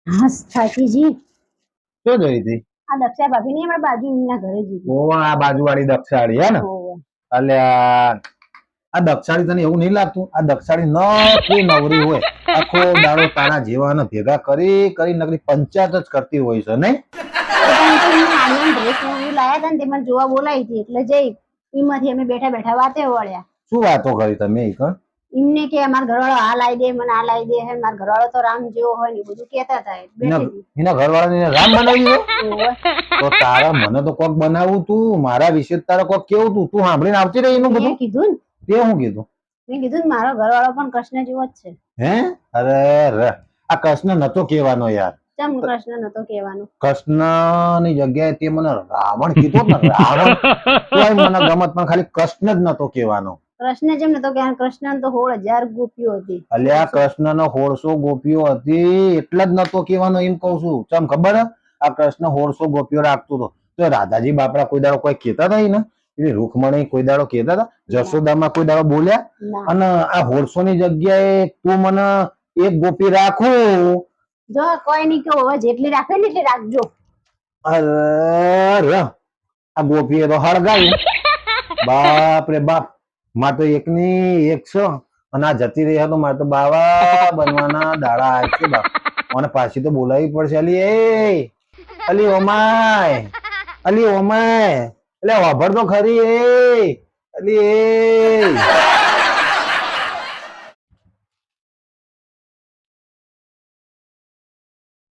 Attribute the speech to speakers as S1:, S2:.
S1: હા સાચીજી
S2: શું જોઈ હતી?
S1: આ દક્ષા ભાભી ની અમારા બાજુ એમના ઘરે જીધી.
S2: ઓ આ બાજુવાળી દક્ષાળી હે ને?
S1: ઓવે.
S2: અલ્યા આ દક્ષાળી તને એવું નહીં લાગતું? આ દક્ષાળી નકરી નવરી હોય, આખો દાડો તારા જેવાને ભેગા કરી નકરી પંચાયત જ કરતી હોય છે નહીં?
S1: એ ટાઈમ તો એમને આલિયાન ડ્રેસ એવું લાયા હતા ને તે મને જોવા બોલાવી હતી એટલે જઈ એમાંથી અમે બેઠા બેઠા વાતે વળ્યા.
S2: શું વાતો કરી તમે ઈ કણ?
S1: એમને કે અમારા ઘરવાળો આ લાવી દે મને આ લાવી દે હે મારા ઘરવાળો તો રામ જેવો હોય ને એ બધું કહેતા હતા બેઠી હતી.
S2: એના ઘરવાળાને રામ બનાવી દીધો?
S1: ઓવે.
S2: તો તારા મને તો કોક બનાવવું તું, મારા વિશે તારે કોક કેવું તું સાંભળીને આવતી રહી એનું
S1: મેં
S2: બધું.
S1: કીધું
S2: તે હું કીધું?
S1: મેં કીધું ને મારો ઘરવાળો પણ કૃષ્ણ જેવો જ છે.
S2: હે? અરે રે આ કૃષ્ણ નતો કહેવાનો યાર.
S1: ચમ કૃષ્ણ નતો કહેવાનો?
S2: કૃષ્ણની જગ્યાએ તે મને રાવણ કીધો ને રાવણ તોય મને ગમત, પણ ખાલી કૃષ્ણ જ નતો કહેવાનો.
S1: કૃષ્ણ જેમ નતો કહેવાનો. કૃષ્ણ તો 16,000 ગોપીઓ હતી.
S2: અલ્યા કૃષ્ણનો 1600 ગોપીઓ હતી એટલે જ નતો કહેવાનો એમ કહું છું. ચમ ખબર હે? આ કૃષ્ણ 1600 ગોપીઓ રાખતો હતો તો રાધાજી બાપરા કોઈ દાડો કોઈ કહેતા હતા ને? એટલે રૂકમણી કોઈ દાડો કહેતા હતા? જશોદામાં કોઈ દાડો બોલ્યા?
S1: ના.
S2: અને આ 1600 ની જગ્યાએ તું મને એક ગોપી રાખું.
S1: જો કોઈ નહીં કે હવે જેટલી રાખે ને એટલી રાખજો.
S2: અરે આ ગોપીએ તો હળગાવી. બાપ રે બાપ, માર તો એકની 100 અને આ જતી રહી તો મારે તો બાવા બનવાના દાડા આવે છે બાપ. મને પાછી તો બોલાવી પડશે. અલી ઓમાય, અલી ઓમાય, એટલે વાભર તો ખરી. અલી